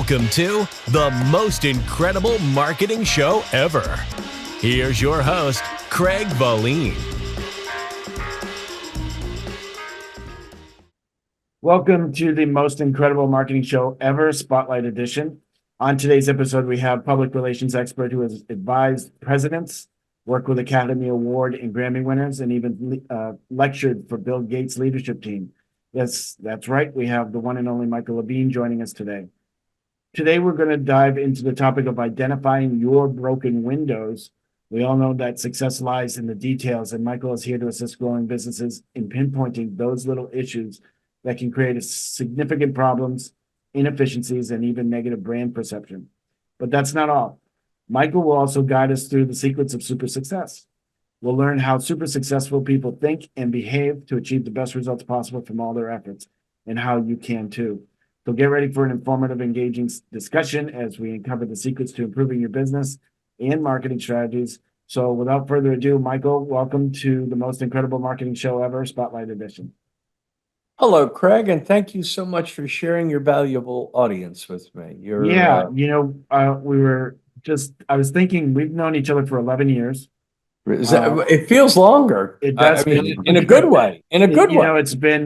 Welcome to the most incredible marketing show ever. Here's your host, Craig Valine. Welcome to the most incredible marketing show ever, Spotlight Edition. On today's episode, we have public relations expert who has advised presidents, worked with Academy Award and Grammy winners, and even lectured for Bill Gates' leadership team. Yes, that's right. We have the one and only Michael Levine joining us today. Today, we're going to dive into the topic of identifying your broken windows. We all know that success lies in the details, and Michael is here to assist growing businesses in pinpointing those little issues that can create significant problems, inefficiencies, and even negative brand perception. But that's not all. Michael will also guide us through the secrets of super success. We'll learn how super successful people think and behave to achieve the best results possible from all their efforts, and how you can too. So get ready for an informative, engaging discussion as we uncover the secrets to improving your business and marketing strategies. So without further ado, Michael, welcome to the most incredible marketing show ever, Spotlight Edition. Hello, Craig, and thank you so much for sharing your valuable audience with me. I was thinking we've known each other for 11 years. It feels longer. It does. I mean, in a good way. In a good way.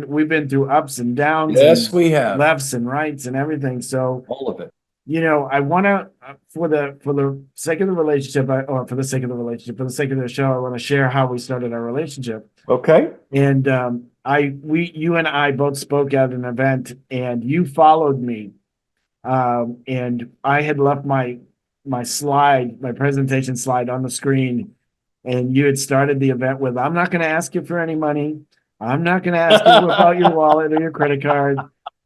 We've been through ups and downs. Yes, and we have. lefts and rights and everything. So all of it. I want to, for the sake of the relationship, for the sake of the show, I want to share how we started our relationship. Okay. And you and I both spoke at an event, and you followed me, and I had left my presentation slide on the screen, and you had started the event with, "I'm not going to ask you for any money. I'm not going to ask you about your wallet or your credit card."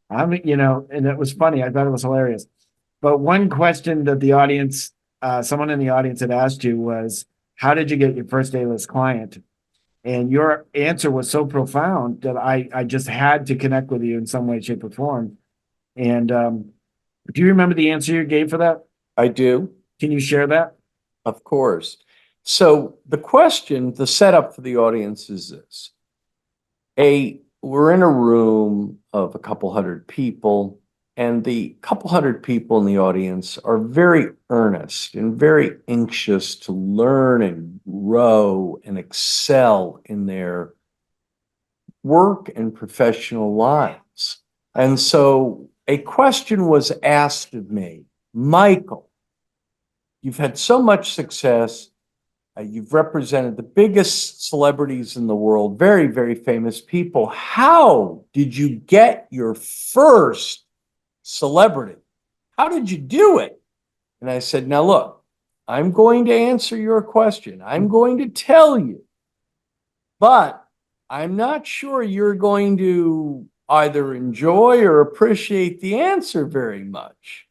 And it was funny. I thought it was hilarious. But one question that the audience, someone in the audience had asked you was, "How did you get your first A-list client?" And your answer was so profound that I just had to connect with you in some way, shape, or form. And do you remember the answer you gave for that? I do. Can you share that? Of course. So the setup for the audience is this. We're in a room of a couple hundred people, and the couple hundred people in the audience are very earnest and very anxious to learn and grow and excel in their work and professional lives. And so a question was asked of me, "Michael, you've had so much success. You've represented the biggest celebrities in the world, very, very famous people. How did you get your first celebrity? How did you do it?" And I said, "Now look, I'm going to answer your question. I'm going to tell you, but I'm not sure you're going to either enjoy or appreciate the answer very much."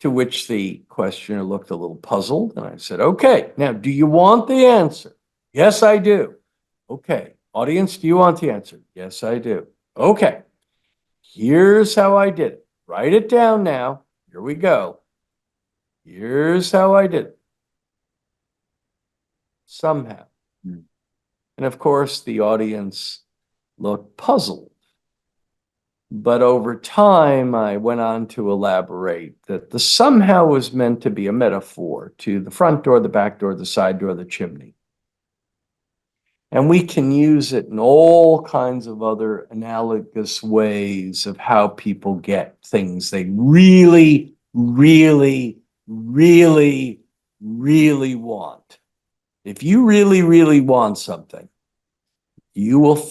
To which the questioner looked a little puzzled, and I said, "Okay, now do you want the answer?" "Yes, I do." "Okay, audience, do you want the answer?" "Yes, I do." "Okay, here's how I did it. Write it down now. Here we go. Here's how I did it. Somehow." And of course, the audience looked puzzled. But over time, I went on to elaborate that the somehow was meant to be a metaphor to the front door, the back door, the side door, the chimney. And we can use it in all kinds of other analogous ways of how people get things they really, really, really, really want. If you really, really want something, you will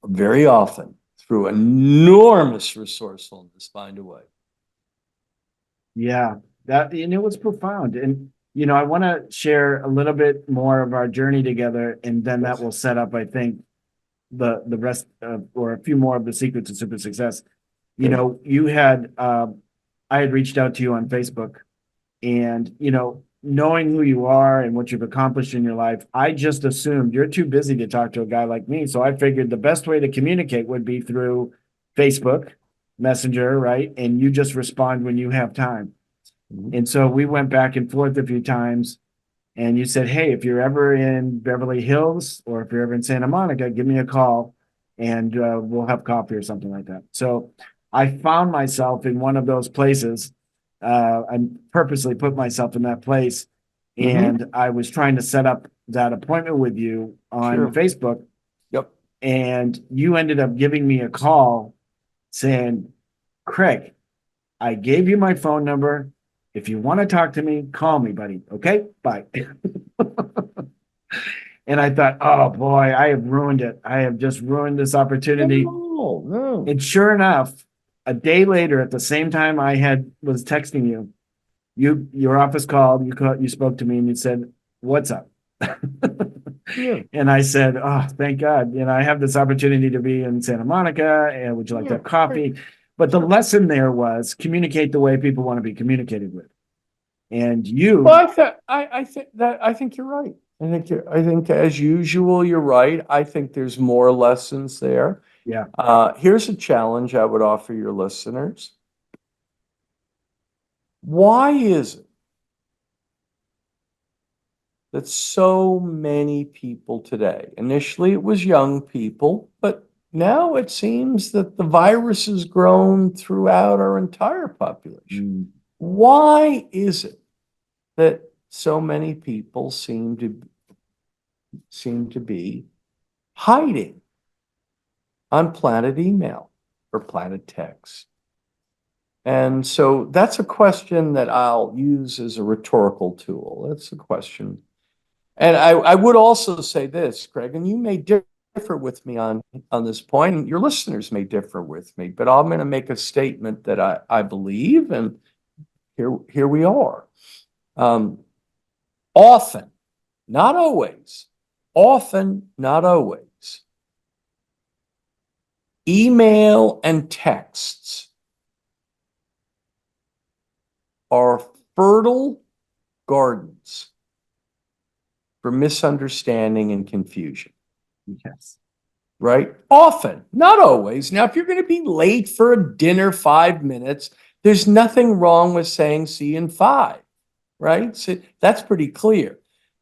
very often, through enormous resourcefulness, find a way. Yeah, it was profound. And, I want to share a little bit more of our journey together, and then that will set up, I think, the rest of, or a few more of the secrets of super success. I had reached out to you on Facebook, and, knowing who you are and what you've accomplished in your life, I just assumed you're too busy to talk to a guy like me. So I figured the best way to communicate would be through Facebook Messenger, right? And you just respond when you have time. And so we went back and forth a few times, and you said, "Hey, if you're ever in Beverly Hills or if you're ever in Santa Monica, give me a call and we'll have coffee," or something like that. So I found myself in one of those places I purposely put myself in that place, Mhm. and I was trying to set up that appointment with you on Sure. Facebook, Yep. and you ended up giving me a call saying, Craig, I gave you my phone number. If you want to talk to me, call me, buddy. Okay, bye. And I thought, oh boy, I have ruined it. I have just ruined this opportunity. No, no. And sure enough, a day later, at the same time was texting you, your office called, you spoke to me and you said, "What's up?" Yeah. And I said, "Oh, thank God. I have this opportunity to be in Santa Monica, and would you like to Yeah. have coffee?" But the Sure. lesson there was communicate the way people want to be communicated with. And Well, you, I think you're right. I think as usual, you're right. I think there's more lessons there. yeah, Here's a challenge I would offer your listeners. Why is it that so many people today, initially it was young people, but now it seems that the virus has grown throughout our entire population. Why is it that so many people seem to be hiding on planet email or planet text? And so that's a question that I'll use as a rhetorical tool. That's a question. And I would also say this, Craig, and you may differ with me on this point, and your listeners may differ with me, but I'm going to make a statement that I believe, and here we are. Often, not always, often, not always, email and texts are fertile gardens for misunderstanding and confusion, yes, right? Often, not always. Now, if you're going to be late for a dinner 5 minutes, there's nothing wrong with saying see you in five, right? So that's pretty clear.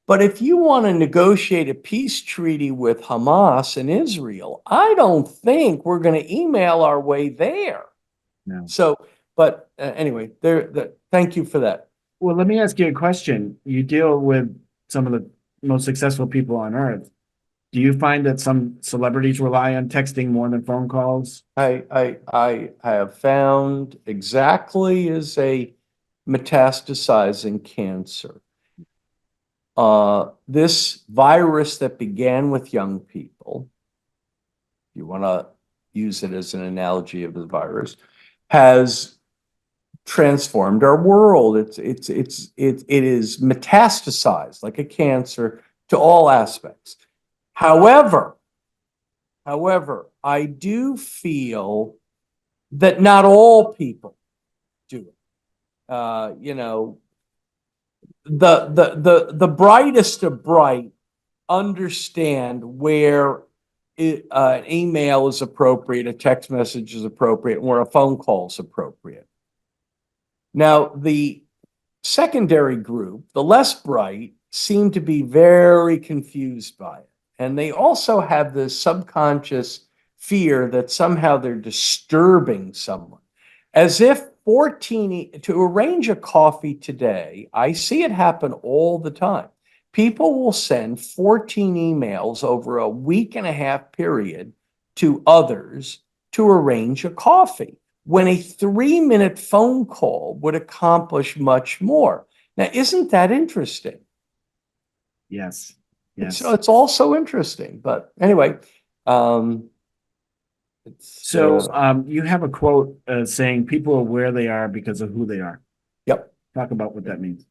But if you want to negotiate a peace treaty with Hamas and Israel, I don't think we're going to email our way there. no. So, but anyway, thank you for that. Well, let me ask you a question. You deal with some of the most successful people on earth. Do you find that some celebrities rely on texting more than phone calls? I have found exactly as a metastasizing cancer. This virus that began with young people, you want to use it as an analogy of the virus, has transformed our world. It is metastasized like a cancer to all aspects. However, I do feel that not all people do it. The brightest of bright understand where an email is appropriate, a text message is appropriate, where a phone call is appropriate. Now, the secondary group, the less bright, seem to be very confused by it. And they also have this subconscious fear that somehow they're disturbing someone. As if 14, to arrange a coffee today, I see it happen all the time. People will send 14 emails over a week and a half period to others to arrange a coffee, when a 3-minute phone call would accomplish much more. Now, isn't that interesting? Yes. Yes. It's also interesting. But anyway, You have a quote saying people are where they are because of who they are. yep. Talk about what that means.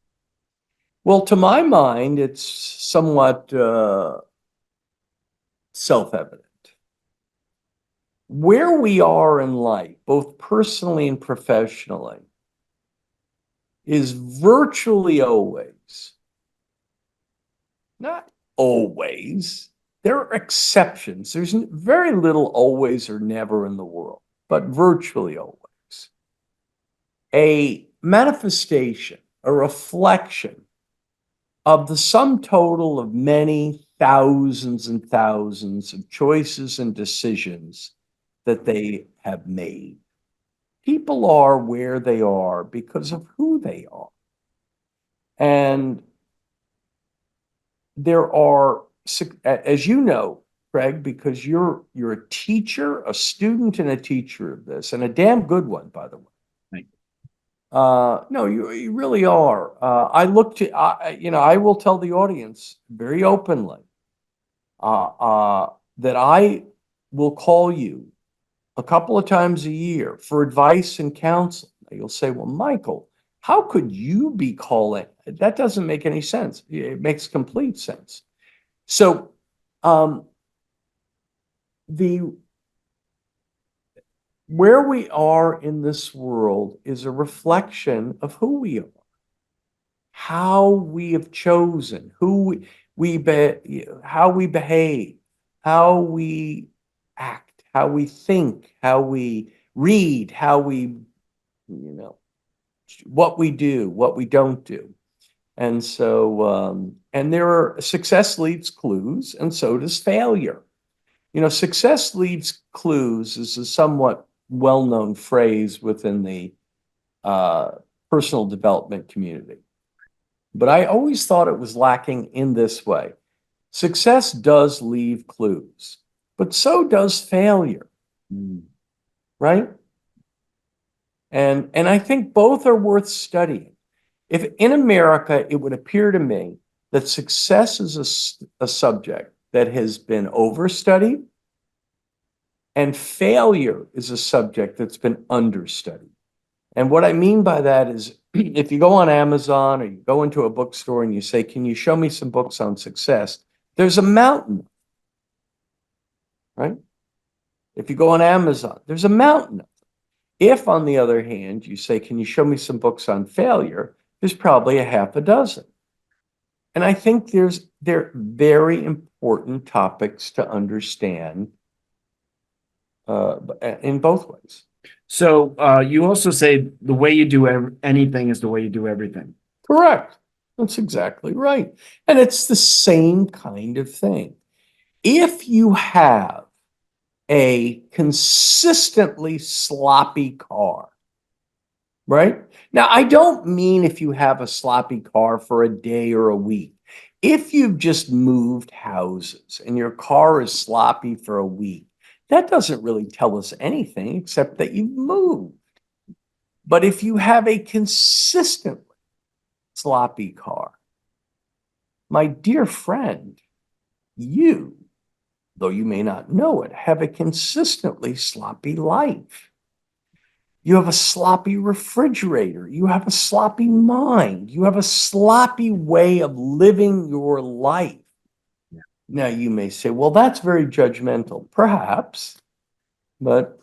Well, to my mind, it's somewhat self-evident. Where we are in life, both personally and professionally, is virtually always, not always, there are exceptions. There's very little always or never in the world, but virtually always, a manifestation, a reflection of the sum total of many thousands and thousands of choices and decisions that they have made. people are where they are because of who they are. And there are, as you know, Craig, because you're a teacher, a student and a teacher of this, and a damn good one, by the way. Thank No, you really are. I look to, I will tell the audience very openly that I will call you a couple of times a year for advice and counsel. You'll say, well, Michael, how could you be calling? That doesn't make any sense. It makes complete sense. So, where we are in this world is a reflection of who we are, how we have chosen, how we behave, how we act, how we think, how we read, how we, what we do, what we don't do. And so, and there are success leaves clues, and so does failure. Success leaves clues is a somewhat well-known phrase within the personal development community. But I always thought it was lacking in this way. Success does leave clues, but so does failure, right? And I think both are worth studying. If in America, it would appear to me that success is a subject that has been overstudied, and failure is a subject that's been understudied. And what I mean by that is if you go on Amazon or you go into a bookstore and you say, can you show me some books on success? There's a mountain, right? If you go on Amazon, there's a mountain. If, on the other hand, you say, can you show me some books on failure? There's probably a half a dozen. And I think they're very important topics to understand in both ways. So you also say the way you do anything is the way you do everything. Correct. That's exactly right. And it's the same kind of thing. If you have a consistently sloppy car, right? Now, I don't mean if you have a sloppy car for a day or a week. If you've just moved houses and your car is sloppy for a week, that doesn't really tell us anything except that you've moved. But if you have a consistently sloppy car, my dear friend, you, though you may not know it, have a consistently sloppy life. You have a sloppy refrigerator. You have a sloppy mind. You have a sloppy way of living your life. Now, you may say, well, that's very judgmental. Perhaps, but...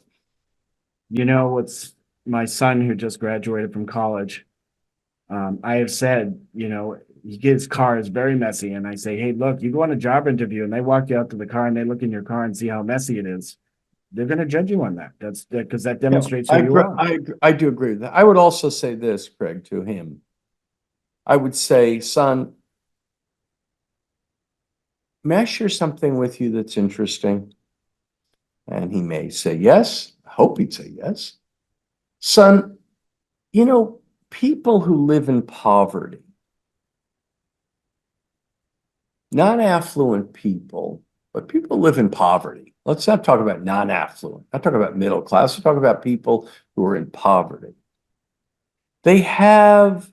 It's my son who just graduated from college. I have said, his car is very messy. And I say, hey, look, you go on a job interview and they walk you out to the car and they look in your car and see how messy it is. They're going to judge you on that. That's because that demonstrates who you are. I do agree with that. I would also say this, Craig, to him. I would say, son, may I share something with you that's interesting? And he may say yes. I hope he'd say yes. Son, people who live in poverty, not affluent people, but people who live in poverty. Let's not talk about non-affluent. Not talk about middle class. Let's talk about people who are in poverty. They have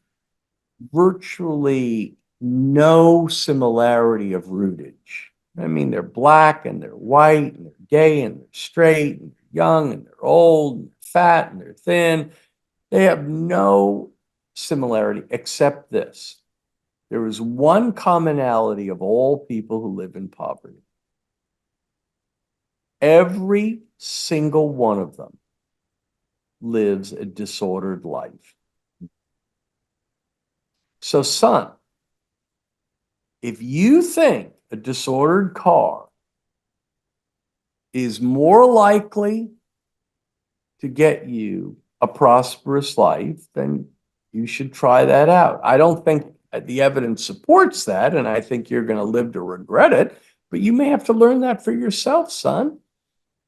virtually no similarity of rootage. I mean, they're black and they're white and they're gay and they're straight and they're young and they're old and they're fat and they're thin. They have no similarity except this. There is one commonality of all people who live in poverty. Every single one of them lives a disordered life. So, son, if you think a disordered car is more likely to get you a prosperous life, then you should try that out. I don't think the evidence supports that, and I think you're going to live to regret it, but you may have to learn that for yourself, son.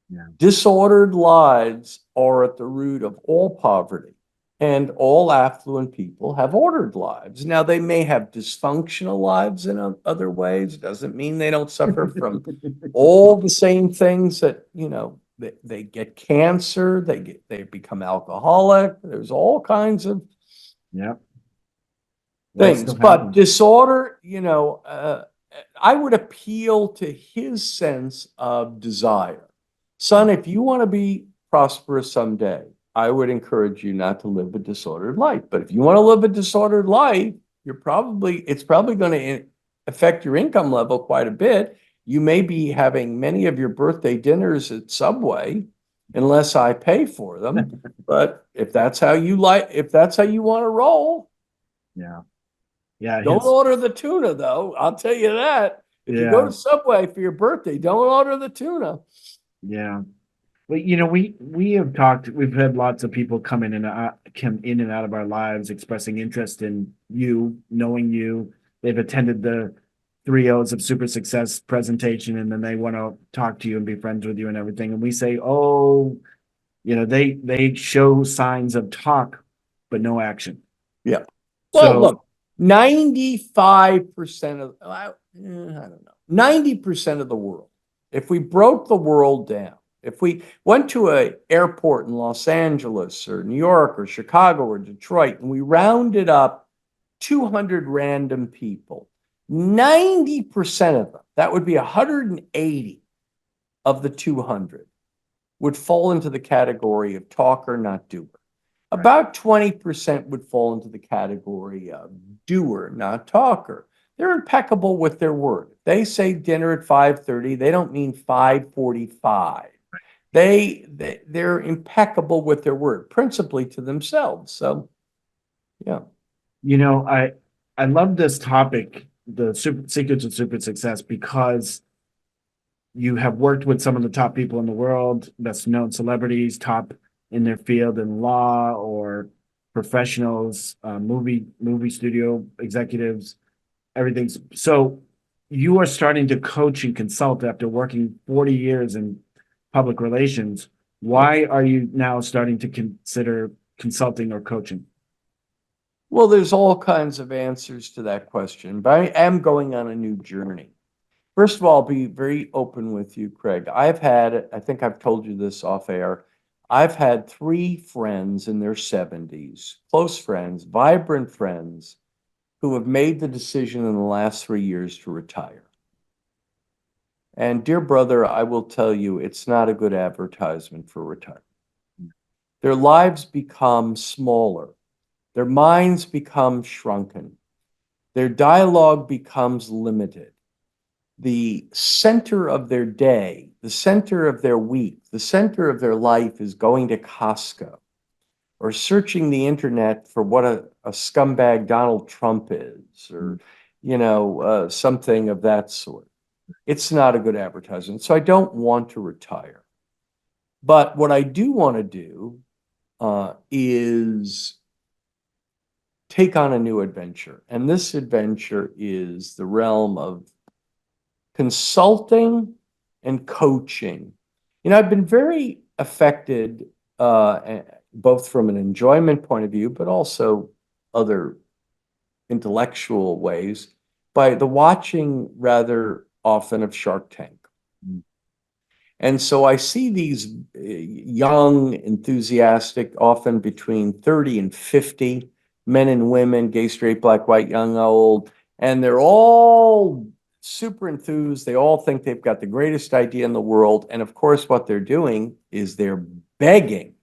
Yeah. Disordered lives are at the root of all poverty, and all affluent people have ordered lives. Now, they may have dysfunctional lives in other ways. Doesn't mean they don't suffer from all the same things that, they get cancer, they become alcoholic. There's all kinds of Yeah. Life things, still but happens. disorder, I would appeal to his sense of desire. Son, if you want to be prosperous someday, I would encourage you not to live a disordered life. But if you want to live a disordered life, it's probably going to affect your income level quite a bit. You may be having many of your birthday dinners at Subway unless I pay for them. But if that's how you want to roll, Yeah. Yeah. don't order the tuna, though. I'll tell you that. If you go Yeah. to Subway for your birthday, don't order the tuna. Yeah. Well, we have talked. We've had lots of people come in and out of our lives, expressing interest in you, knowing you. They've attended the 3 O's of Super Success presentation, and then they want to talk to you and be friends with you and everything. And we say, oh, they show signs of talk, but no action. Yeah. Well, So look, 95% of, I don't know, 90% of the world, if we broke the world down, if we went to an airport in Los Angeles or New York or Chicago or Detroit and we rounded up 200 random people, 90% of them, that would be 180 of the 200, would fall into the category of talker, not doer. Right. About 20% would fall into the category of doer, not talker. They're impeccable with their word. They say dinner at 5:30, they don't mean 5:45. They're impeccable with their word, principally to themselves. So, yeah. I love this topic, the secrets of super success, because you have worked with some of the top people in the world, best known celebrities, top in their field in law or professionals, movie studio executives, everything's so you are starting to coach and consult after working 40 years in public relations. Why are you now starting to consider consulting or coaching? Well, there's all kinds of answers to that question, but I am going on a new journey. First of all, I'll be very open with you, Craig. I think I've told you this off air. I've had 3 friends in their 70s, close friends, vibrant friends, who have made the decision in the last 3 years to retire. And dear brother, I will tell you, it's not a good advertisement for retirement. Their lives become smaller. Their minds become shrunken. Their dialogue becomes limited. The center of their day, the center of their week, the center of their life is going to Costco or searching the internet for what a scumbag Donald Trump is, or something of that sort. It's not a good advertisement. So I don't want to retire. But what I do want to do is take on a new adventure. And this adventure is the realm of consulting and coaching. I've been very affected, both from an enjoyment point of view, but also other intellectual ways, by the watching rather often of Shark Tank. And so I see these young, enthusiastic, often between 30 and 50 men and women, gay, straight, black, white, young, old, and they're all super enthused. They all think they've got the greatest idea in the world. And of course, what they're doing is they're begging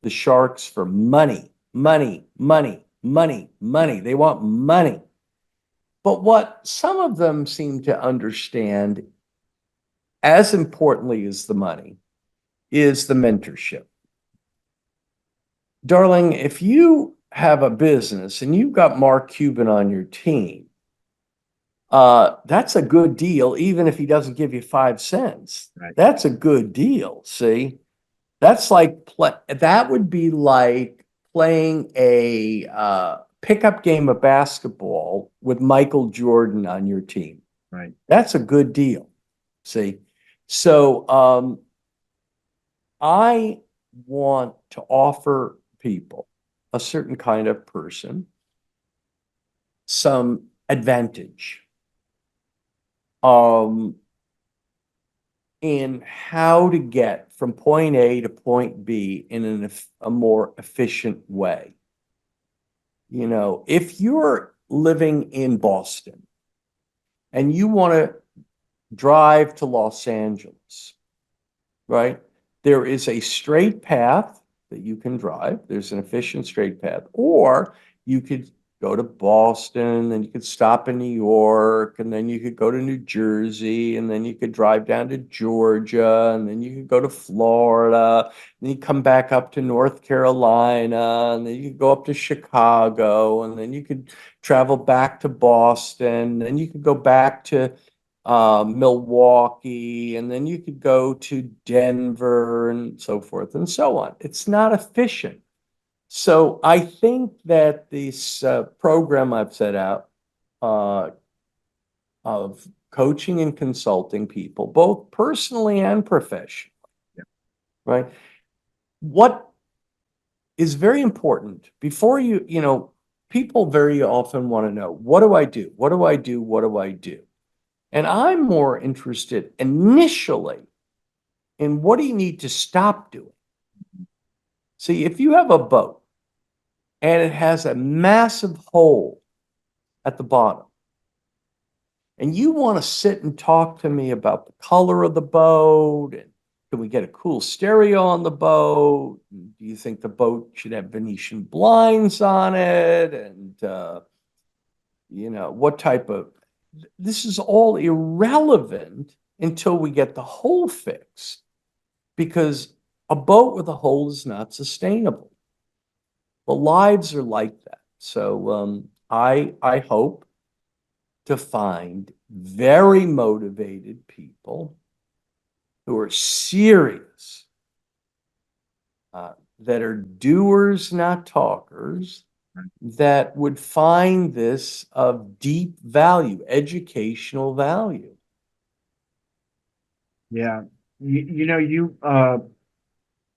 the sharks for money, money, money, money, money. They want money. But what some of them seem to understand, as importantly as the money, is the mentorship. Darling, if you have a business and you've got Mark Cuban on your team, that's a good deal, even if he doesn't give you 5 cents. Right. That's a good deal. See, that's like that would be like playing a pickup game of basketball with Michael Jordan on your team. Right. That's a good deal. See, so I want to offer people, a certain kind of person, some advantage in how to get from point A to point B in a more efficient way. You know, if you're living in Boston and you want to drive to Los Angeles, right? There is a straight path that you can drive. There's an efficient straight path. Or you could go to Boston, and you could stop in New York, and then you could go to New Jersey, and then you could drive down to Georgia, and then you could go to Florida, and you come back up to North Carolina, and then you could go up to Chicago, and then you could travel back to Boston, and you could go back to Milwaukee, and then you could go to Denver and so forth and so on. It's not efficient. So I think that this program I've set out of coaching and consulting people, both personally and professionally, right? What is very important before people very often want to know, what do I do? What do I do? What do I do? And I'm more interested initially in what do you need to stop doing? See, if you have a boat and it has a massive hole at the bottom, and you want to sit and talk to me about the color of the boat, and can we get a cool stereo on the boat? Do you think the boat should have Venetian blinds on it? And, what type of... This is all irrelevant until we get the hole fixed, because a boat with a hole is not sustainable. Well, lives are like that. So I hope to find very motivated people who are serious, that are doers, not talkers, that would find this of deep value, educational value. Yeah.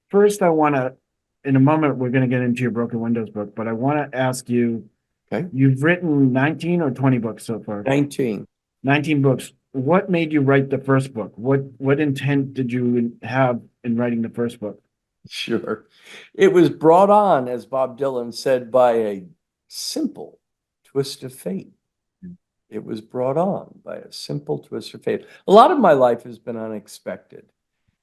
First I want to, in a moment, we're going to get into your Broken Windows book, but I want to ask you, Okay. You've written 19 or 20 books so far? 19. 19 books. What made you write the first book? What intent did you have in writing the first book? Sure. It was brought on, as Bob Dylan said, by a simple twist of fate. It was brought on by a simple twist of fate. A lot of my life has been unexpected.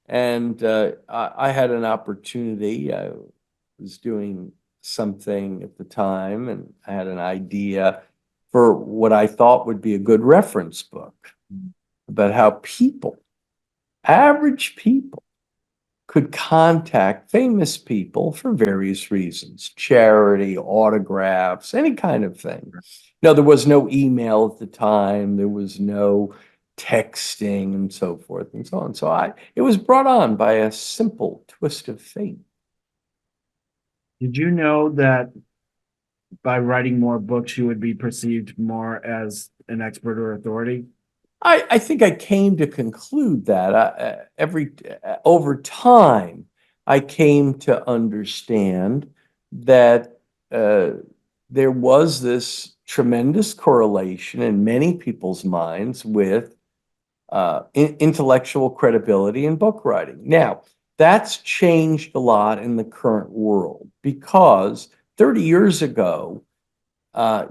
And I had an opportunity. I was doing something at the time, and I had an idea for what I thought would be a good reference book about how people, average people, could contact famous people for various reasons: charity, autographs, any kind of thing. No, there was no email at the time. There was no texting and so forth and so on. So it was brought on by a simple twist of fate. Did you know that by writing more books, you would be perceived more as an expert or authority? I think I came to conclude that over time, I came to understand that there was this tremendous correlation in many people's minds with intellectual credibility in book writing. Now, that's changed a lot in the current world, because 30 years ago,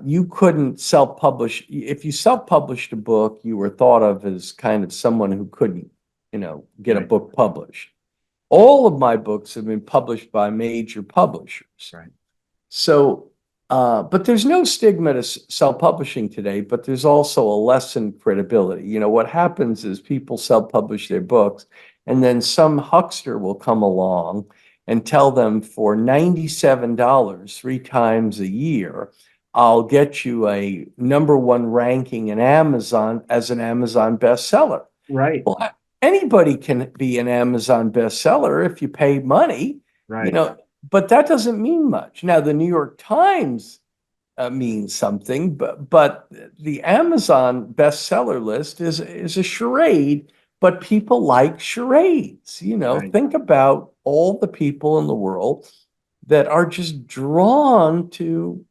you couldn't self-publish. If you self-published a book, you were thought of as kind of someone who couldn't, get a book published. All of my books have been published by major publishers. Right. So, but there's no stigma to self-publishing today, but there's also a lessened credibility. What happens is people self-publish their books, and then some huckster will come along and tell them for $97 3 times a year, I'll get you a #1 ranking in Amazon as an Amazon bestseller. Right. Well, anybody can be an Amazon bestseller if you pay money, Right. But that doesn't mean much. Now, the New York Times means something, but the Amazon bestseller list is a charade but people like charades. Right. Think about all the people in the world that are just drawn to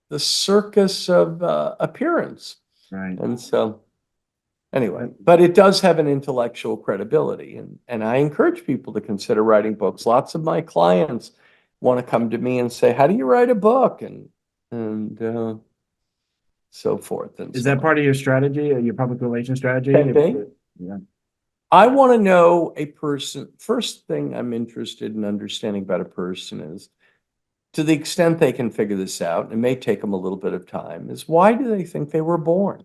the circus of appearance. Right. And so, anyway, but it does have an intellectual credibility. And I encourage people to consider writing books. Lots of my clients want to come to me and say, how do you write a book? And so forth and Is so that on. part of your strategy or your public relations strategy? Can be. Yeah. I want to know a person. First thing I'm interested in understanding about a person is, to the extent they can figure this out, and it may take them a little bit of time, is why do they think they were born?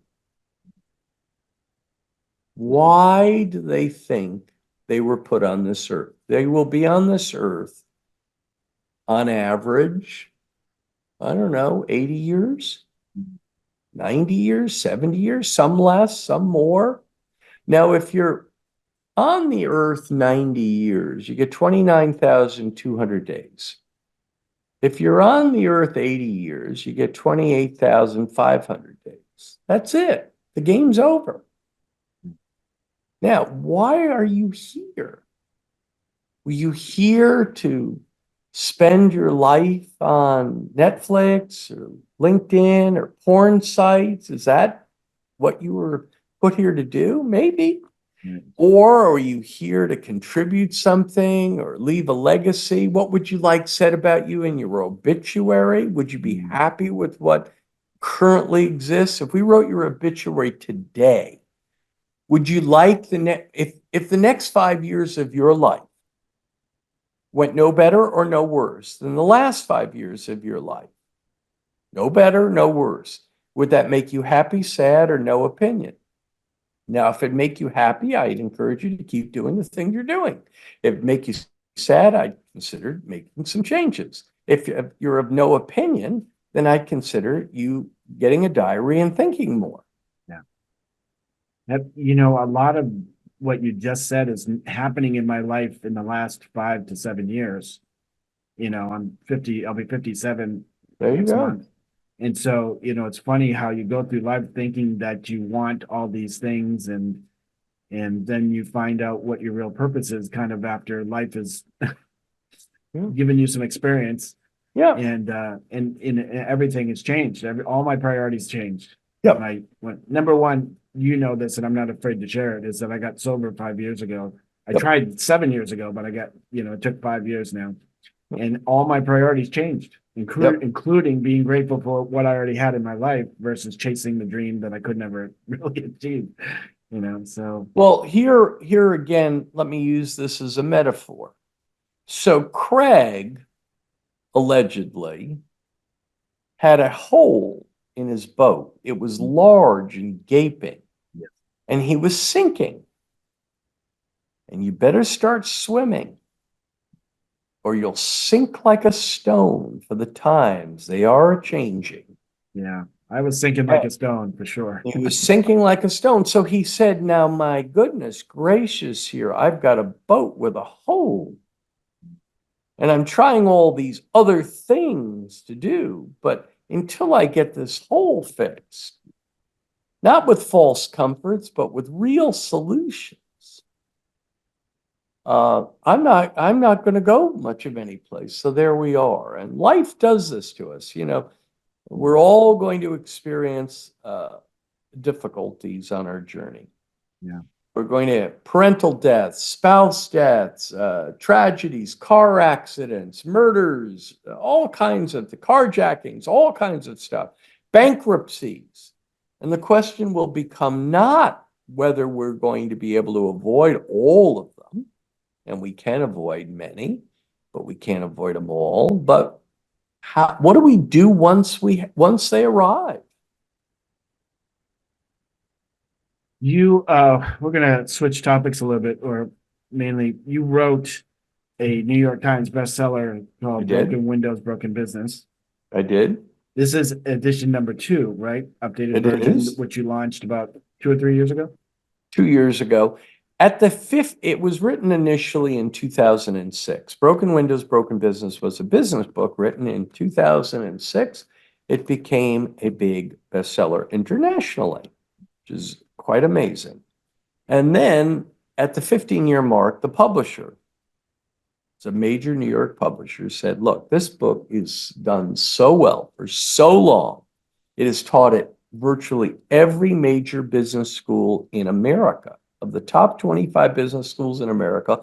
Why do they think they were put on this earth? They will be on this earth on average, I don't know, 80 years, 90 years, 70 years, some less, some more. Now, if you're on the earth 90 years, you get 29,200 days. If you're on the earth 80 years, you get 28,500 days. That's it. The game's over. Now, why are you here? Were you here to spend your life on Netflix or LinkedIn or porn sites? Is that what you were put here to do? Maybe. Right. Or are you here to contribute something or leave a legacy? What would you like said about you in your obituary? Would you be happy with what currently exists? If we wrote your obituary today, would you like if the next 5 years of your life went no better or no worse than the last 5 years of your life? No better, no worse. Would that make you happy, sad, or no opinion? Now, if it make you happy, I'd encourage you to keep doing the thing you're doing. If it make you sad, I'd consider making some changes. If you're of no opinion, then I'd consider you getting a diary and thinking more. Yeah. A lot of what you just said is happening in my life in the last 5 to 7 years. I'm 50, I'll be 57 There you next go. month. And so, it's funny how you go through life thinking that you want all these things and then you find out what your real purpose is kind of after life has given you some experience. Yeah. And everything has changed. All my priorities changed. Yep. Number one, this, and I'm not afraid to share it, is that I got sober 5 years ago. I Yep. tried 7 years ago, but I got, it took 5 years now. And all my priorities changed, including being grateful for what I already had in my life versus chasing the dream that I could never really achieve. So. Well, here again, let me use this as a metaphor. So Craig allegedly had a hole in his boat. It was large and gaping, and he was sinking. And you better start swimming, or you'll sink like a stone, for the times they are changing. Yeah, I was sinking like a stone for sure. He was sinking like a stone. So he said, now, my goodness gracious, here, I've got a boat with a hole. And I'm trying all these other things to do, but until I get this hole fixed, not with false comforts, but with real solutions, I'm not going to go much of any place. So there we are. And life does this to us. We're all going to experience difficulties on our journey. Yeah. We're going to have parental deaths, spouse deaths, tragedies, car accidents, murders, all kinds of carjackings, all kinds of stuff, bankruptcies. And the question will become not whether we're going to be able to avoid all of them, and we can avoid many, but we can't avoid them all. But what do we do once they arrive? We're gonna switch topics a little bit, or mainly, you wrote a New York Times bestseller called Broken Windows, Broken Business. I did. This is edition number 2, right? Updated It version, is. which you launched about 2 or 3 years ago. 2 years ago. At the fifth, it was written initially in 2006. Broken Windows, Broken Business was a business book written in 2006. It became a big bestseller internationally, which is quite amazing. And then at the 15-year mark, the publisher, it's a major New York publisher, said, look, this book is done so well for so long. It is taught at virtually every major business school in America. Of the top 25 business schools in America,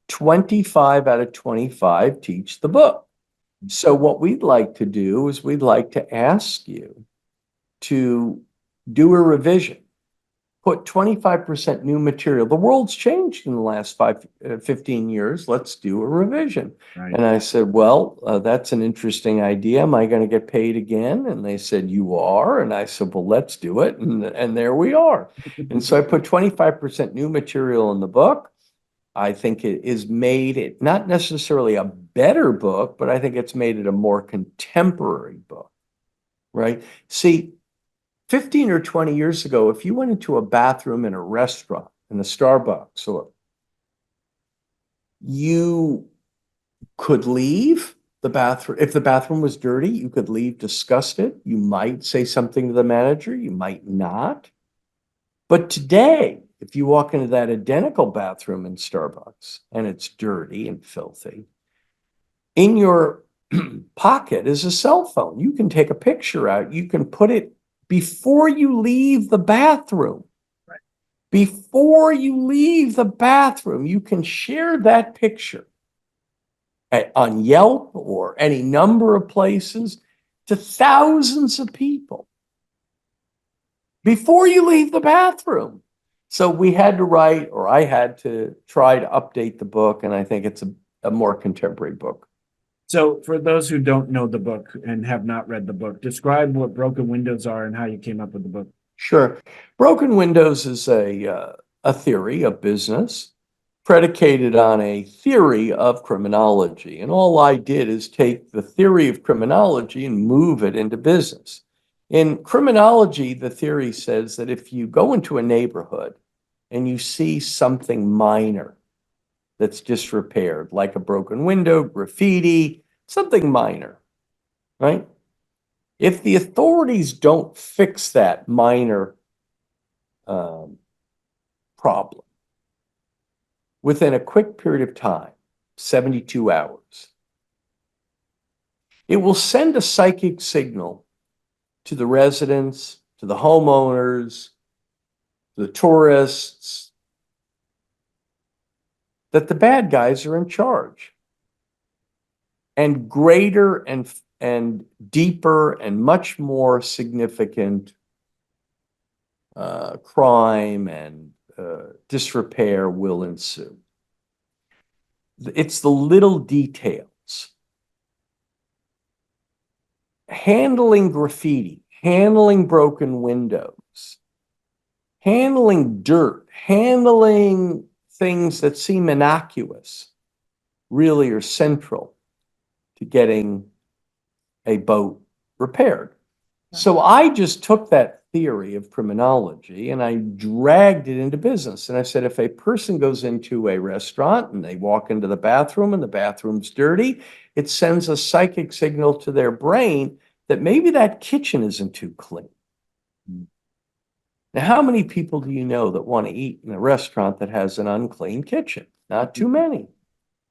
25 out of 25 teach the book. So what we'd like to do is we'd like to ask you to do a revision. Put 25% new material. The world's changed in the last 15 years. Let's do a revision. Right. And I said, well, that's an interesting idea. Am I going to get paid again? And they said, you are. And I said, well, let's do it. And there we are. And so I put 25% new material in the book. I think it is made it not necessarily a better book, but I think it's made it a more contemporary book, right? See, 15 or 20 years ago, if you went into a bathroom in a restaurant, in a Starbucks, or you could leave the bathroom. If the bathroom was dirty, you could leave disgusted. You might say something to the manager, you might not. But today, if you walk into that identical bathroom in Starbucks and it's dirty and filthy, in your pocket is a cell phone. You can take a picture out. You can put it before you leave the bathroom. Right. Before you leave the bathroom, you can share that picture on Yelp or any number of places to thousands of people before you leave the bathroom. So we had to write, or I had to try to update the book, and I think it's a more contemporary book. So for those who don't know the book and have not read the book, describe what broken windows are and how you came up with the book. Sure. Broken windows is a theory of business predicated on a theory of criminology. And all I did is take the theory of criminology and move it into business. In criminology, the theory says that if you go into a neighborhood and you see something minor that's disrepaired, like a broken window, graffiti, something minor, right? If the authorities don't fix that minor problem within a quick period of time, 72 hours, it will send a psychic signal to the residents, to the homeowners, to the tourists, that the bad guys are in charge. And greater and deeper and much more significant crime and disrepair will ensue. It's the little details. Handling graffiti, handling broken windows, handling dirt, handling things that seem innocuous really are central to getting a boat repaired. So I just took that theory of criminology and I dragged it into business. And I said, if a person goes into a restaurant and they walk into the bathroom and the bathroom's dirty, it sends a psychic signal to their brain that maybe that kitchen isn't too clean. Now, how many people do you know that want to eat in a restaurant that has an unclean kitchen? Not too many.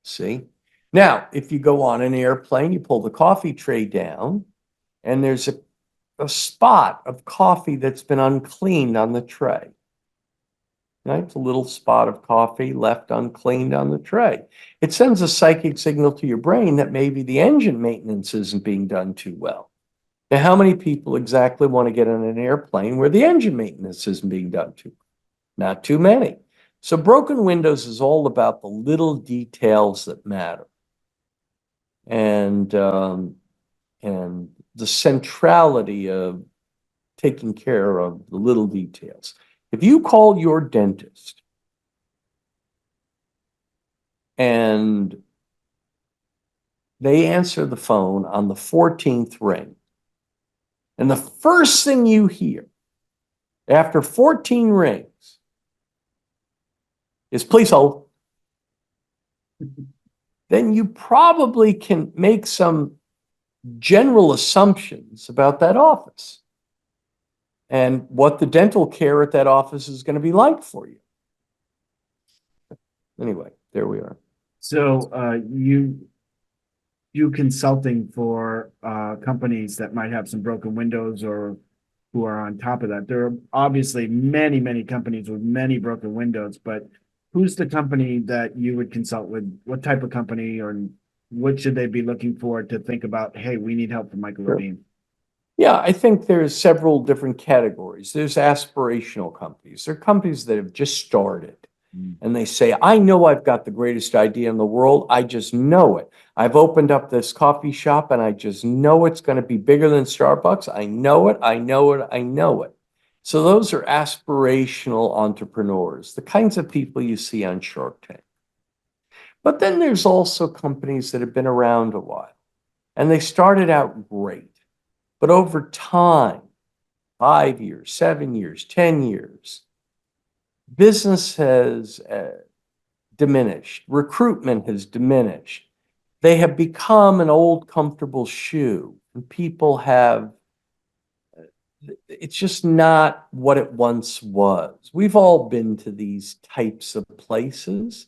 See? Now, if you go on an airplane, you pull the coffee tray down, and there's a spot of coffee that's been uncleaned on the tray. Right? It's a little spot of coffee left uncleaned on the tray. It sends a psychic signal to your brain that maybe the engine maintenance isn't being done too well. Now, how many people exactly want to get on an airplane where the engine maintenance isn't being done too well? Not too many. So broken windows is all about the little details that matter. And the centrality of taking care of the little details. If you call your dentist and they answer the phone on the 14th ring, and the first thing you hear after 14 rings is please hold, then you probably can make some general assumptions about that office and what the dental care at that office is going to be like for you. anyway, there we are. So you do consulting for companies that might have some broken windows or who are on top of that. There are obviously many, many companies with many broken windows, but who's the company that you would consult with? What type of company, or what should they be looking for to think about, hey, we need help from Michael Sure. Levine? Yeah, I think there's several different categories. There's aspirational companies. They're companies that have just started. And they say, I know I've got the greatest idea in the world. I just know it. I've opened up this coffee shop and I just know it's going to be bigger than Starbucks. I know it. I know it. I know it. So those are aspirational entrepreneurs, the kinds of people you see on Shark Tank. But then there's also companies that have been around a while and they started out great. But over time, 5 years, 7 years, 10 years, business has diminished. Recruitment has diminished. They have become an old, comfortable shoe. And people have, it's just not what it once was. We've all been to these types of places.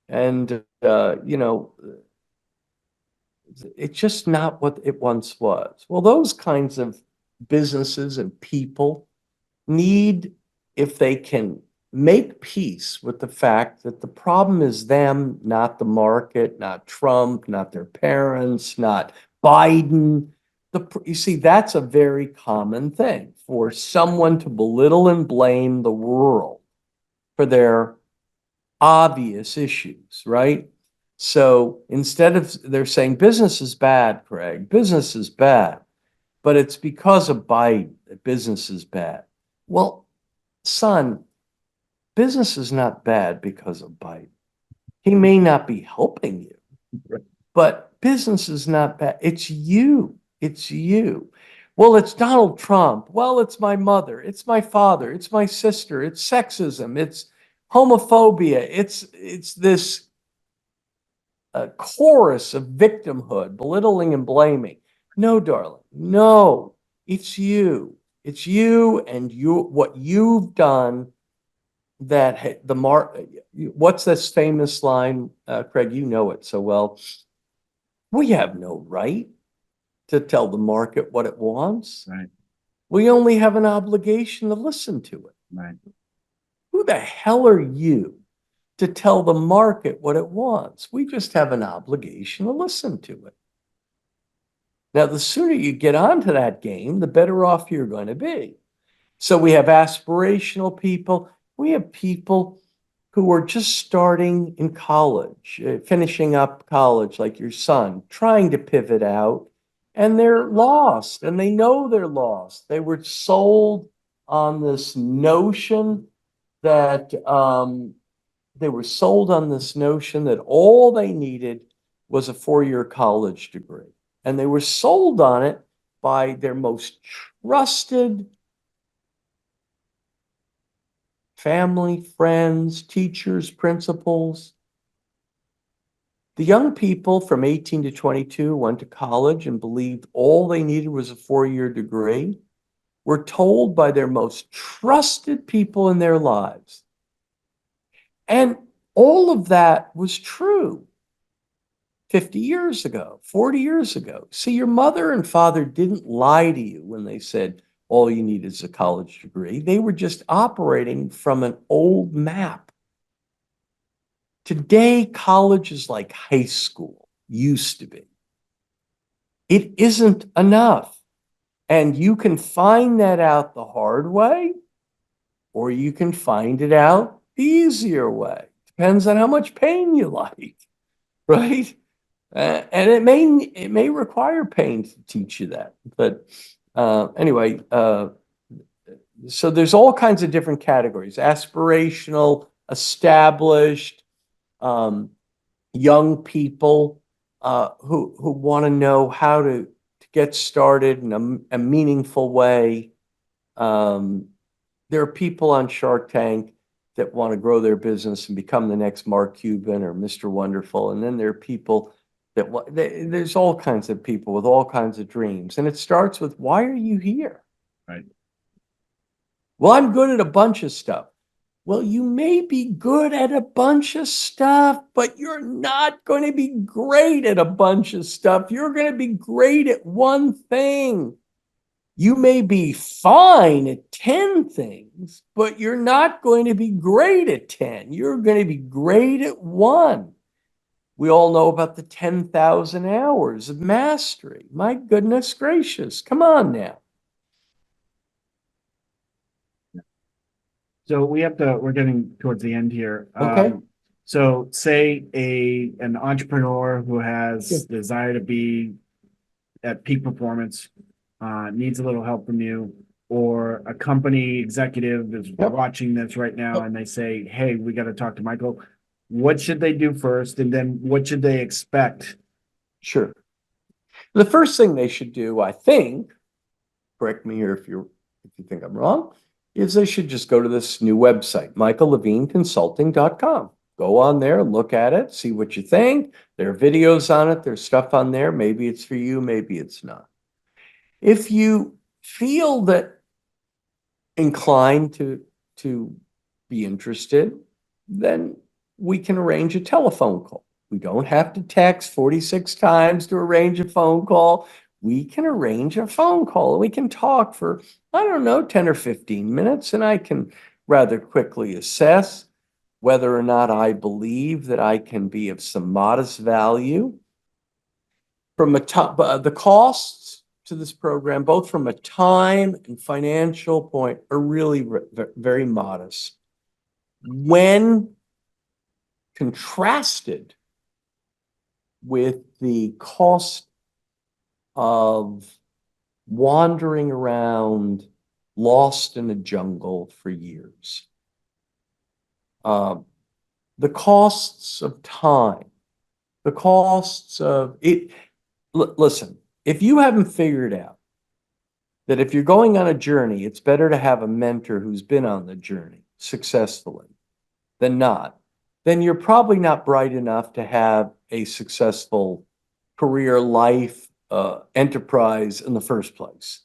And, it's just not what it once was. Well, those kinds of businesses and people need, if they can make peace with the fact that the problem is them, not the market, not Trump, not their parents, not Biden. You see, that's a very common thing for someone to belittle and blame the world for their obvious issues, right? So instead of, they're saying business is bad, Craig, business is bad, but it's because of Biden that business is bad. Well, son, business is not bad because of Biden. He may not be helping you, but business is not bad. It's you. It's you. Well, it's Donald Trump. Well, it's my mother. It's my father. It's my sister. It's sexism. It's homophobia. It's this chorus of victimhood, belittling and blaming. No, darling. No, it's you. It's you and what you've done that what's this famous line, Craig, you know it so well. We have no right to tell the market what it wants. Right. We only have an obligation to listen to it. Right. Who the hell are you to tell the market what it wants? We just have an obligation to listen to it. Now, the sooner you get onto that game, the better off you're going to be. So we have aspirational people. We have people who are just starting in college, finishing up college, like your son, trying to pivot out, and they're lost, and they know they're lost. They were sold on this notion that all they needed was a 4-year college degree. And they were sold on it by their most trusted family, friends, teachers, principals. The young people from 18 to 22 went to college and believed all they needed was a 4-year degree, were told by their most trusted people in their lives. And all of that was true 50 years ago, 40 years ago. See, your mother and father didn't lie to you when they said all you need is a college degree. They were just operating from an old map. Today, college is like high school used to be. It isn't enough. And you can find that out the hard way, or you can find it out the easier way. Depends on how much pain you like, right? And it may require pain to teach you that. But anyway, so there's all kinds of different categories: aspirational, established, young people who want to know how to get started in a meaningful way. There are people on Shark Tank that want to grow their business and become the next Mark Cuban or Mr. Wonderful. And then there are people there's all kinds of people with all kinds of dreams. And it starts with, why are you here? Right. Well, I'm good at a bunch of stuff. Well, you may be good at a bunch of stuff, but you're not going to be great at a bunch of stuff. You're going to be great at one thing. You may be fine at 10 things, but you're not going to be great at 10. You're going to be great at one. We all know about the 10,000 hours of mastery. My goodness gracious. Come on now. So we're getting towards the end here. Okay. So say an entrepreneur who has desire to be at peak performance, needs a little help from you, or a company executive is watching this right now and they say, hey, we got to talk to Michael. What should they do first? And then what should they expect? Sure. The first thing they should do, I think, correct me here if you think I'm wrong, is they should just go to this new website, michaellevineconsulting.com. Go on there, look at it, see what you think. There are videos on it, there's stuff on there. Maybe it's for you, maybe it's not. If you feel that inclined to be interested, then we can arrange a telephone call. We don't have to text 46 times to arrange a phone call. We can arrange a phone call. We can talk for, I don't know, 10 or 15 minutes, and I can rather quickly assess whether or not I believe that I can be of some modest value. From the costs to this program, both from a time and financial point, are really very modest. When contrasted with the cost of wandering around lost in a jungle for years. The costs of time, the costs of it. Listen, if you haven't figured out that if you're going on a journey, it's better to have a mentor who's been on the journey successfully than not, then you're probably not bright enough to have a successful career, life, enterprise in the first place.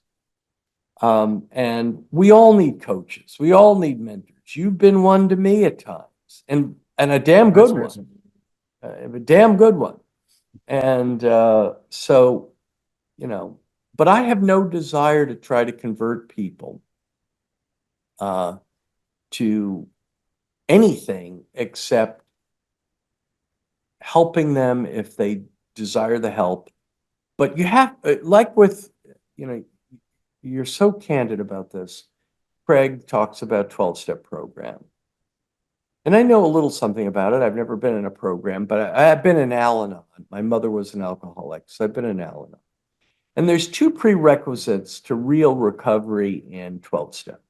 And we all need coaches. We all need mentors. You've been one to me at times, and a damn good one, a damn good one. And so, but I have no desire to try to convert people to anything except helping them if they desire the help. But you have, like with, you're so candid about this. Craig talks about 12-step program. And I know a little something about it. I've never been in a program, but I've been in Al-Anon. My mother was an alcoholic, so I've been in Al-Anon. And there's two prerequisites to real recovery in 12-step.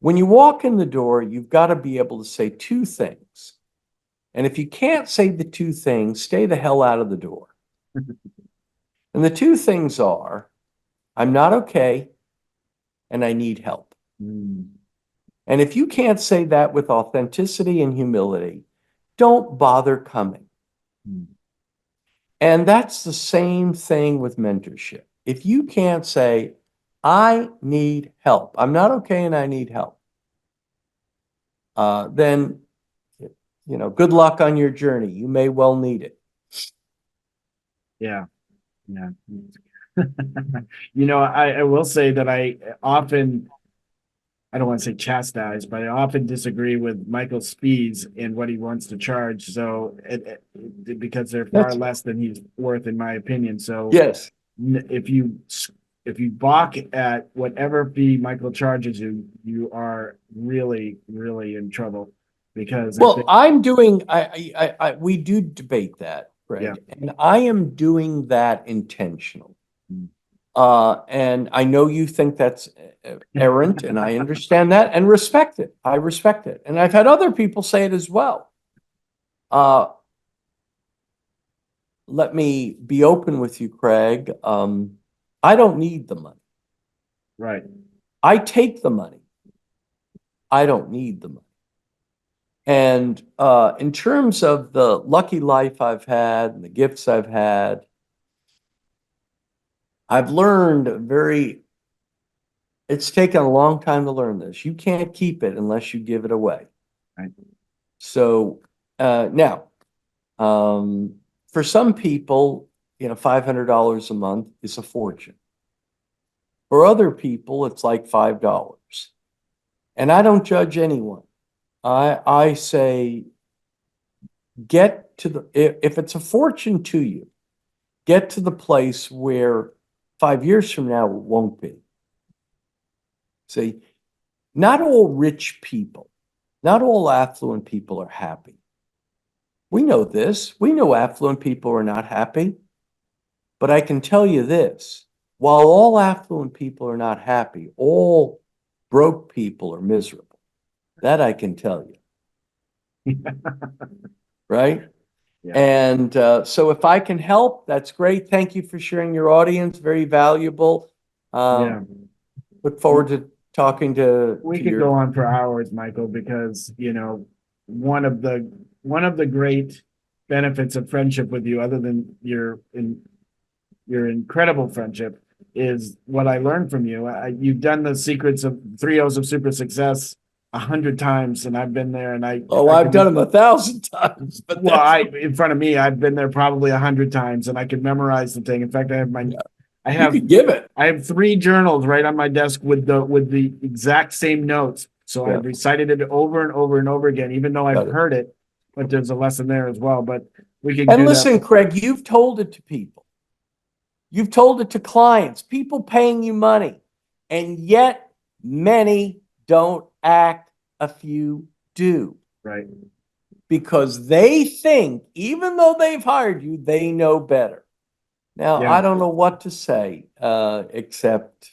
When you walk in the door, you've got to be able to say two things. And if you can't say the two things, stay the hell out of the door. And the two things are, I'm not okay, and I need help. And if you can't say that with authenticity and humility, don't bother coming. And that's the same thing with mentorship. If you can't say, I need help, I'm not okay and I need help, then, good luck on your journey. You may well need it. Yeah. I will say that I don't want to say chastise, but I often disagree with Michael's fees and what he wants to charge. So because they're far less than he's worth, in my opinion. So yes, if you balk at whatever fee Michael charges you, you are really, really in trouble. Because we do debate that, Craig, and I am doing that intentionally. And I know you think that's errant, and I understand that and respect it. I respect it. And I've had other people say it as well. Let me be open with you, Craig. I don't need the money. Right. I take the money. I don't need the money. And in terms of the lucky life I've had and the gifts I've had, I've learned very It's taken a long time to learn this. You can't keep it unless you give it away. Right. So now, for some people, $500 a month is a fortune. For other people, it's like $5. And I don't judge anyone. I say, if it's a fortune to you, get to the place where 5 years from now it won't be. See, not all rich people, not all affluent people are happy. We know this. We know affluent people are not happy. But I can tell you this, while all affluent people are not happy, all broke people are miserable. That I can tell you. Right? Yeah. And so if I can help, that's great. Thank you for sharing your audience. Very valuable. Yeah. Look forward to talking to We to could your go on for hours, Michael, because one of the great benefits of friendship with you, other than your incredible friendship, is what I learned from you. You've done the secrets of 3 O's of super success 100 times, and I've been there, and I've done them 1,000 times. But well, in front of me, I've been there probably 100 times, and I could memorize the thing. In fact, you could give it. I have 3 journals right on my desk with the exact same notes. So Yeah. I've recited it over and over and over again, even though I've heard it, but there's a lesson there as well. But we can And listen, Craig, you've told it to people. You've told it to clients, people paying you money, and yet many don't act, a few do. Right. Because they think, even though they've hired you, they know better. Now, Yeah. I don't know what to say, except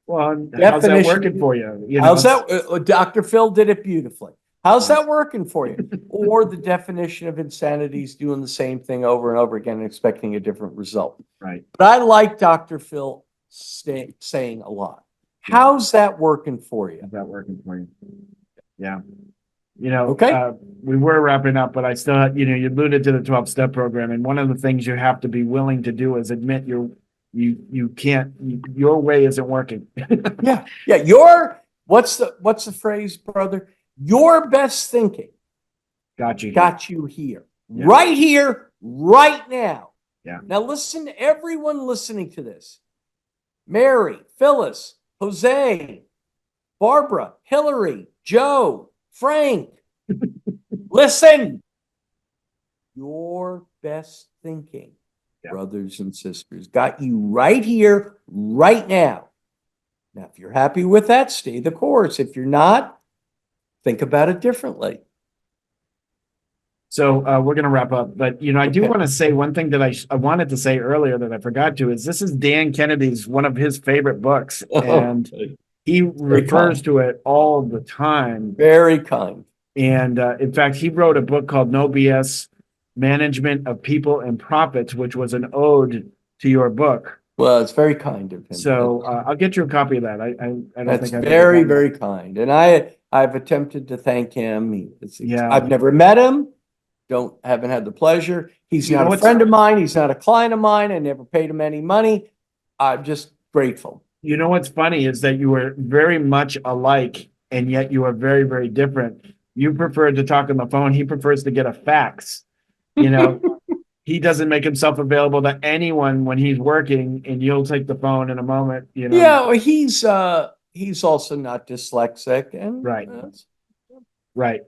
Well, how's that working for you? how's that? Dr. Phil did it beautifully. How's that working for you? Or the definition of insanity is doing the same thing over and over again and expecting a different result. Right. But I like Dr. Phil saying a lot. How's that working for you? How's that working for you? Yeah. Okay. We were wrapping up, but I still, you alluded to the 12-step program. And one of the things you have to be willing to do is admit you can't, your way isn't working. Yeah. What's the phrase, brother? Your best thinking got you here. Yeah. Right here, right now. Yeah. Now listen to everyone listening to this. Mary, Phyllis, Jose, Barbara, Hillary, Joe, Frank. Listen. Your best thinking, brothers and sisters, got you right here, right now. Now, if you're happy with that, stay the course. If you're not, think about it differently. So we're going to wrap up, but I do want to say one thing that I wanted to say earlier that I forgot to is this is Dan Kennedy's one of his favorite books, and he refers to it all the time. Very kind. And in fact, he wrote a book called No BS: Management of People and Profits, which was an ode to your book. Well, it's very kind of him. So I'll get you a copy of that. I don't That's think very, very kind. And I've attempted to thank him. Yeah. I've never met him. Haven't had the pleasure. He's not a friend of mine. He's not a client of mine. I never paid him any money. I'm just grateful. You know what's funny is that you were very much alike, and yet you are very, very different. You prefer to talk on the phone. He prefers to get a fax. He doesn't make himself available to anyone when he's working, and you'll take the phone in a moment. Yeah, well, he's also not dyslexic, and right. Right.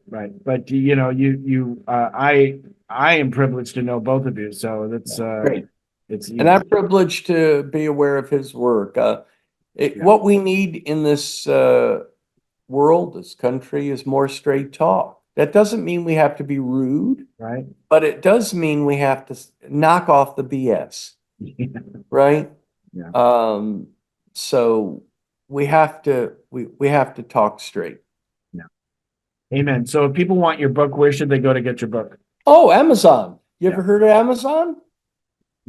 But I am privileged to know both of you, so that's great. And I'm privileged to be aware of his work. What we need in this world, this country, is more straight talk. That doesn't mean we have to be rude, right? But it does mean we have to knock off the BS, right? Yeah. So we have to talk straight. Amen. So if people want your book, where should they go to get your book? Oh, Amazon. You ever heard of Amazon?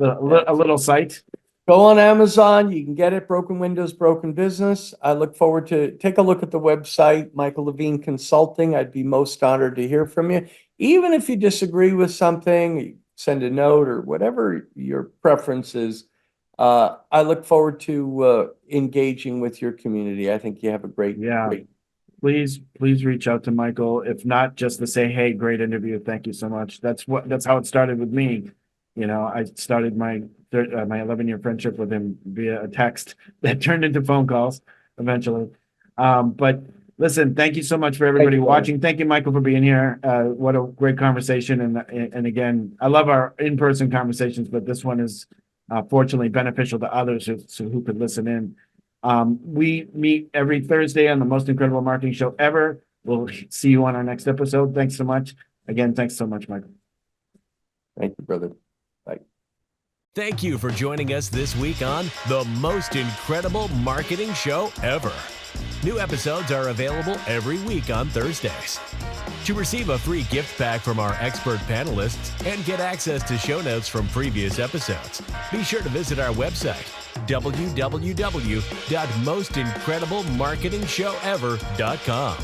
A little site. Go on Amazon. You can get it. Broken Windows, Broken Business. I look forward to take a look at the website, Michael Levine Consulting. I'd be most honored to hear from you. Even if you disagree with something, send a note or whatever your preference is. I look forward to engaging with your community. I think you have a great, Yeah. great. Please reach out to Michael. If not, just to say, hey, great interview. Thank you so much. That's how it started with me. I started my 11-year friendship with him via a text that turned into phone calls eventually. But listen, thank you so much for everybody you, Brian. watching. Thank you, Michael, for being here. What a great conversation. And again, I love our in-person conversations, but this one is fortunately beneficial to others who could listen in. We meet every Thursday on the most incredible marketing show ever. We'll see you on our next episode. Thanks so much. Again, thanks so much, Michael. Thank you, brother. Bye. Thank you for joining us this week on the most incredible marketing show ever. New episodes are available every week on Thursdays. To receive a free gift pack from our expert panelists and get access to show notes from previous episodes, be sure to visit our website, www.mostincrediblemarketingshowever.com.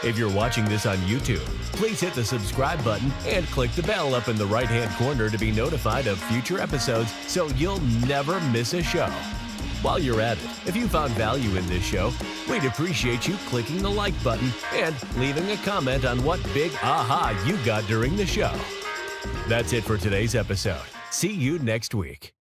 If you're watching this on YouTube, please hit the subscribe button and click the bell up in the right-hand corner to be notified of future episodes so you'll never miss a show. While you're at it, if you found value in this show, we'd appreciate you clicking the like button and leaving a comment on what big aha you got during the show. That's it for today's episode. See you next week.